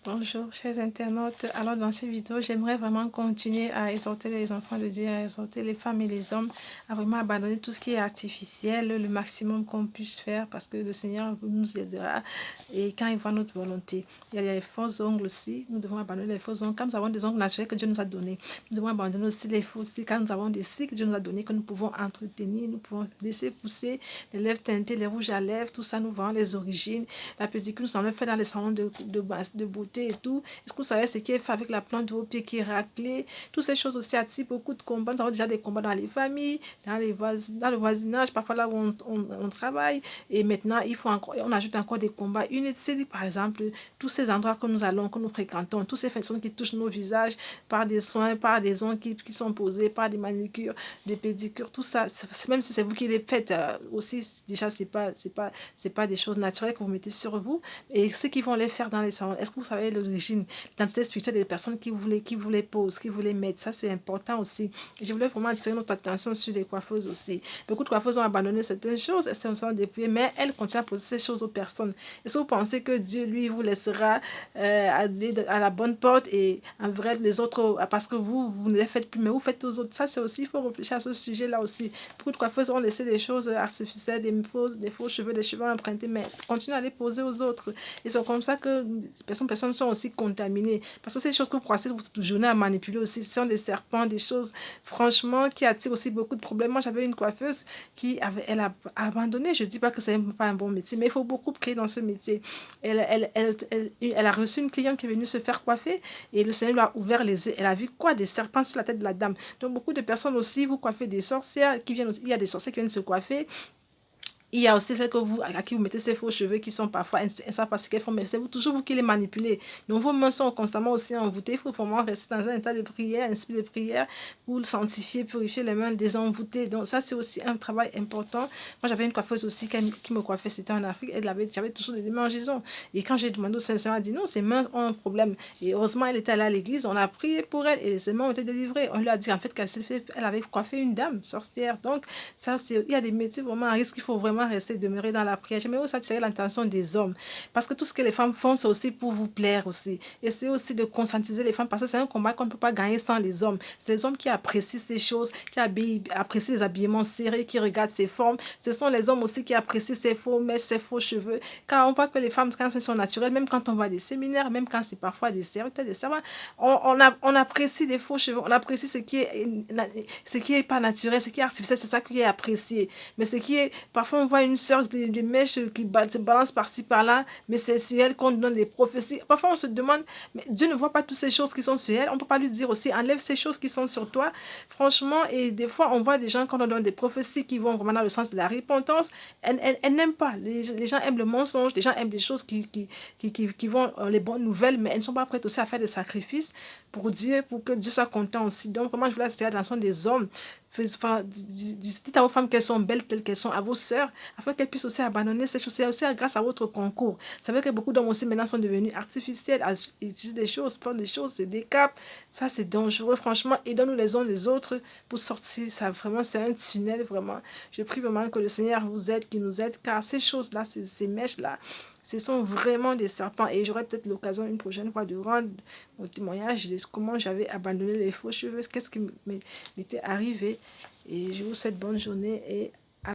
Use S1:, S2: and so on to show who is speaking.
S1: Bonjour, chers internautes. Alors, dans cette vidéo, j'aimerais vraiment continuer à exhorter les enfants de Dieu, à exhorter les femmes et les hommes à vraiment abandonner tout ce qui est artificiel, le maximum qu'on puisse faire parce que le Seigneur nous aidera et quand il voit notre volonté. Il y a les fausses ongles aussi. Nous devons abandonner les fausses ongles. Quand nous avons des ongles naturels que Dieu nous a donnés, nous devons abandonner aussi les faux cils. Quand nous avons des cils que Dieu nous a donnés, que nous pouvons entretenir, nous pouvons laisser pousser les lèvres teintées, les rouges à lèvres, tout ça, nous voyons les origines. La pédicure, nous allons faire dans les salons de beauté et tout. Est-ce que vous savez ce qui est fait avec la plante de vos pieds qui est raclée? Toutes ces choses aussi attirent beaucoup de combats. Nous avons déjà des combats dans les familles, dans le voisinage, parfois là où on travaille. Et maintenant, on ajoute encore des combats inutiles. Par exemple, tous ces endroits que nous fréquentons, toutes ces personnes qui touchent nos visages par des soins, par des ongles qui sont posés, par des manicures, des pédicures, tout ça, même si c'est vous qui les faites, aussi, déjà, c'est pas des choses naturelles que vous mettez sur vous. Et ceux qui vont les faire dans les salons, est-ce que vous savez l'origine, l'identité spirituelle des personnes qui vous les posent, qui vous les mettent? Ça, c'est important aussi. Et je voulais vraiment attirer notre attention sur les coiffeuses aussi. Beaucoup de coiffeuses ont abandonné certaines choses, elles se sont dépouillées, mais elles continuent à poser ces choses aux personnes. Est-ce que vous pensez que Dieu, lui, vous laissera aller à la bonne porte et en vrai les autres, parce que vous ne les faites plus, mais vous faites aux autres? Ça, c'est aussi, il faut réfléchir à ce sujet-là aussi. Beaucoup de coiffeuses ont laissé des choses artificielles, des faux cheveux, des cheveux empruntés, mais continuent à les poser aux autres. Et c'est comme ça que personnes sont aussi contaminées. Parce que ces choses que vous passez votre journée à manipuler aussi, ce sont des serpents, des choses, franchement, qui attirent aussi beaucoup de problèmes. Moi, j'avais une coiffeuse elle a abandonné. Je ne dis pas que ce n'est pas un bon métier, mais il faut beaucoup créer dans ce métier. Elle a reçu une cliente qui est venue se faire coiffer et le Seigneur lui a ouvert les yeux. Elle a vu quoi? Des serpents sur la tête de la dame. Donc, beaucoup de personnes aussi, vous coiffez des sorcières qui viennent aussi. Il y a des sorcières qui viennent se coiffer. Il y a aussi celles à qui vous mettez ces faux cheveux qui sont parfois, elles ne savent pas ce qu'elles font, mais c'est toujours vous qui les manipulez. Donc vos mains sont constamment aussi envoûtées. Il faut vraiment rester dans un état de prière, un esprit de prière, pour sanctifier, purifier les mains, désenvoûter. Donc ça, c'est aussi un travail important. Moi, j'avais une coiffeuse aussi qui me coiffait, c'était en Afrique. J'avais toujours des démangeaisons. Et quand j'ai demandé au Seigneur, elle m'a dit non, ses mains ont un problème. Et heureusement, elle était allée à l'église, on a prié pour elle et ses mains ont été délivrées. On lui a dit en fait elle avait coiffé une dame sorcière. Donc, il y a des métiers vraiment à risque, il faut vraiment rester, demeurer dans la prière. J'aimerais aussi attirer l'attention des hommes. Parce que tout ce que les femmes font, c'est aussi pour vous plaire aussi. Et c'est aussi de conscientiser les femmes parce que c'est un combat qu'on ne peut pas gagner sans les hommes. C'est les hommes qui apprécient ces choses, qui apprécient les habillements serrés, qui regardent ces formes. Ce sont les hommes aussi qui apprécient ces faux mèches, ces faux cheveux. Car on voit que les femmes, quand elles sont naturelles, même quand on va à des séminaires, même quand c'est parfois des serviteurs, des servants, on apprécie des faux cheveux, on apprécie ce qui est pas naturel, ce qui est artificiel, c'est ça qui est apprécié. Mais ce qui est, parfois on voit une sœur de mèche qui se balance par-ci par-là, mais c'est sur elle qu'on donne des prophéties. Parfois on se demande, mais Dieu ne voit pas toutes ces choses qui sont sur elle. On ne peut pas lui dire aussi, enlève ces choses qui sont sur toi. Franchement, et des fois on voit des gens quand on donne des prophéties qui vont vraiment dans le sens de la repentance, elles n'aiment pas. Les gens aiment le mensonge, les gens aiment des choses qui vont les bonnes nouvelles, mais elles ne sont pas prêtes aussi à faire des sacrifices pour Dieu, pour que Dieu soit content aussi. Donc, vraiment, je voulais attirer l'attention des hommes. Dites à vos femmes qu'elles sont belles telles qu'elles sont, à vos sœurs, afin qu'elles puissent aussi abandonner ces choses. C'est aussi grâce à votre concours. C'est vrai que beaucoup d'hommes aussi maintenant sont devenus artificiels, utilisent des choses, font des choses, c'est des caps. Ça, c'est dangereux, franchement. Aidons-nous les uns les autres pour sortir. Ça, vraiment, c'est un tunnel, vraiment. Je prie vraiment que le Seigneur vous aide, qu'il nous aide, car ces choses-là, ces mèches-là, ce sont vraiment des serpents. Et j'aurai peut-être l'occasion une prochaine fois de rendre mon témoignage de comment j'avais abandonné les faux cheveux, qu'est-ce qui m'était arrivé. Et je vous souhaite bonne journée et